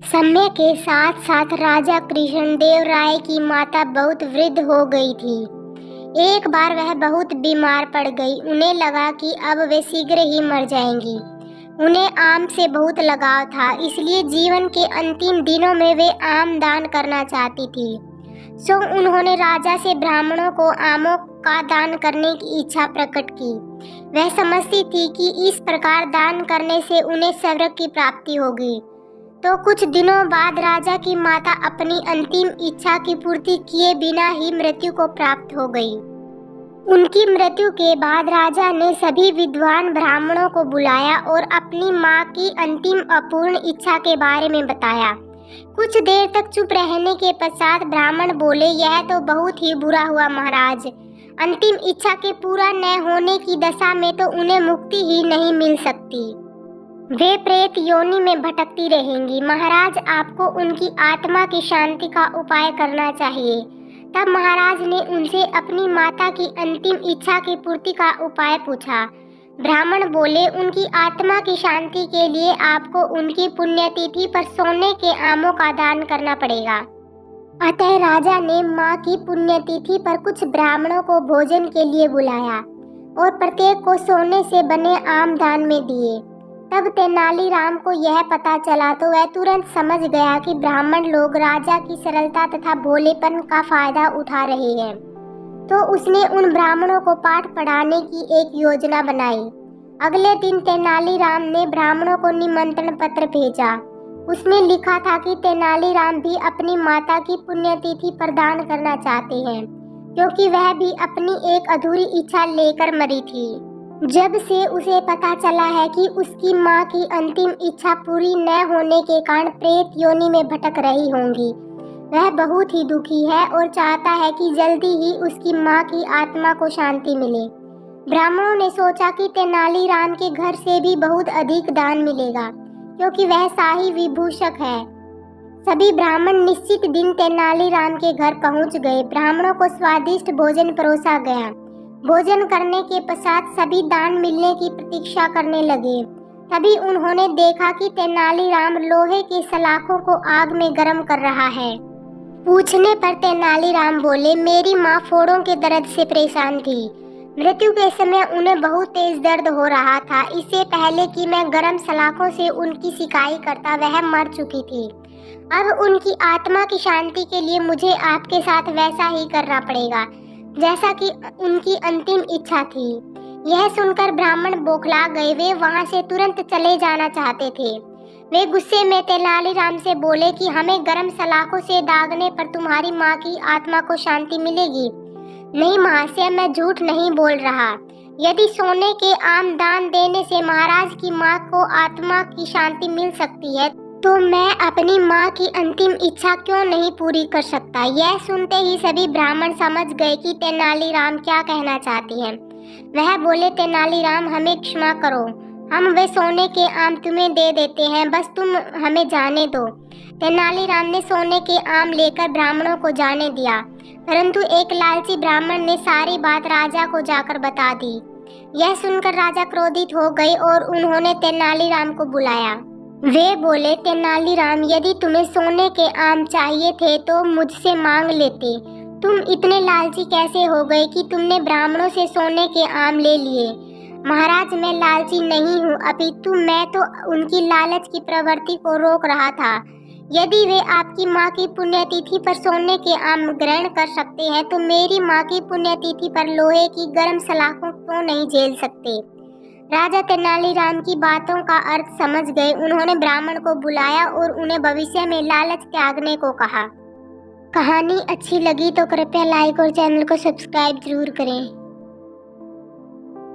समय के साथ साथ राजा कृष्णदेव राय की माता बहुत वृद्ध हो गई थी। एक बार वह बहुत बीमार पड़ गई। उन्हें लगा कि अब वे शीघ्र ही मर जाएंगी। उन्हें आम से बहुत लगाव था, इसलिए जीवन के अंतिम दिनों में वे आम दान करना चाहती थी। सो उन्होंने राजा से ब्राह्मणों को आमों का दान करने की इच्छा प्रकट की। वह समझती थी कि इस प्रकार दान करने से उन्हें स्वर्ग की प्राप्ति होगी। तो कुछ दिनों बाद राजा की माता अपनी अंतिम इच्छा की पूर्ति किए बिना ही मृत्यु को प्राप्त हो गई। उनकी मृत्यु के बाद राजा ने सभी विद्वान ब्राह्मणों को बुलाया और अपनी मां की अंतिम अपूर्ण इच्छा के बारे में बताया। कुछ देर तक चुप रहने के पश्चात ब्राह्मण बोले, यह तो बहुत ही बुरा हुआ महाराज। अंतिम इच्छा के पूरा न होने की दशा में तो उन्हें मुक्ति ही नहीं मिल सकती। वे प्रेत योनि में भटकती रहेंगी। महाराज, आपको उनकी आत्मा की शांति का उपाय करना चाहिए। तब महाराज ने उनसे अपनी माता की अंतिम इच्छा की पूर्ति का उपाय पूछा। ब्राह्मण बोले, उनकी आत्मा की शांति के लिए आपको उनकी पुण्यतिथि पर सोने के आमों का दान करना पड़ेगा। अतः राजा ने मां की पुण्यतिथि पर कुछ ब्राह्मणों को भोजन के लिए बुलाया और प्रत्येक को सोने से बने आम दान में दिए। तब तेनालीराम को यह पता चला तो वह तुरंत समझ गया कि ब्राह्मण लोग राजा की सरलता तथा भोलेपन का फायदा उठा रहे हैं। तो उसने उन ब्राह्मणों को पाठ पढ़ाने की एक योजना बनाई। अगले दिन तेनालीराम ने ब्राह्मणों को निमंत्रण पत्र भेजा। उसमें लिखा था कि तेनालीराम भी अपनी माता की पुण्यतिथि प्रदान करना चाहते हैं, क्योंकि वह भी अपनी एक अधूरी इच्छा लेकर मरी थी। जब से उसे पता चला है कि उसकी मां की अंतिम इच्छा पूरी न होने के कारण प्रेत योनि में भटक रही होंगी, वह बहुत ही दुखी है और चाहता है कि जल्दी ही उसकी मां की आत्मा को शांति मिले। ब्राह्मणों ने सोचा कि तेनालीराम के घर से भी बहुत अधिक दान मिलेगा, क्योंकि वह शाही विभूषक है। सभी ब्राह्मण निश्चित दिन तेनालीराम के घर पहुंच गए। ब्राह्मणों को स्वादिष्ट भोजन परोसा गया। भोजन करने के पश्चात सभी दान मिलने की प्रतीक्षा करने लगे। तभी उन्होंने देखा कि तेनालीराम लोहे की सलाखों को आग में गर्म कर रहा है। पूछने पर तेनालीराम बोले, मेरी माँ फोड़ों के दर्द से परेशान थी। मृत्यु के समय उन्हें बहुत तेज दर्द हो रहा था। इससे पहले कि मैं गर्म सलाखों से उनकी सिकाई करता, वह मर चुकी थी। अब उनकी आत्मा की शांति के लिए मुझे आपके साथ वैसा ही करना पड़ेगा जैसा कि उनकी अंतिम इच्छा थी। यह सुनकर ब्राह्मण बौखला गए। वे वहां से तुरंत चले जाना चाहते थे। वे गुस्से में तेनालीराम से बोले कि हमें गर्म सलाखों से दागने पर तुम्हारी माँ की आत्मा को शांति मिलेगी। नहीं महाशय, मैं झूठ नहीं बोल रहा। यदि सोने के आम दान देने से महाराज की माँ को आत्मा की शांति मिल सकती है, तो मैं अपनी माँ की अंतिम इच्छा क्यों नहीं पूरी कर सकता। यह सुनते ही सभी ब्राह्मण समझ गए कि तेनालीराम क्या कहना चाहती हैं। वह बोले, तेनालीराम, हमें क्षमा करो, हम वे सोने के आम तुम्हें दे देते हैं, बस तुम हमें जाने दो। तेनालीराम ने सोने के आम लेकर ब्राह्मणों को जाने दिया, परंतु एक लालची ब्राह्मण ने सारी बात राजा को जाकर बता दी। यह सुनकर राजा क्रोधित हो गए और उन्होंने तेनालीराम को बुलाया। वे बोले, तेनालीराम, यदि तुम्हें सोने के आम चाहिए थे तो मुझसे मांग लेते। तुम इतने लालची कैसे हो गए कि तुमने ब्राह्मणों से सोने के आम ले लिए। महाराज, मैं लालची नहीं हूँ, अपितु मैं तो उनकी लालच की प्रवृत्ति को रोक रहा था। यदि वे आपकी माँ की पुण्यतिथि पर सोने के आम ग्रहण कर सकते हैं, तो मेरी माँ की पुण्यतिथि पर लोहे की गर्म सलाखों क्यों नहीं झेल सकते। राजा तेनालीराम की बातों का अर्थ समझ गए। उन्होंने ब्राह्मण को बुलाया और उन्हें भविष्य में लालच त्यागने को कहा। कहानी अच्छी लगी तो कृपया लाइक और चैनल को सब्सक्राइब जरूर करें।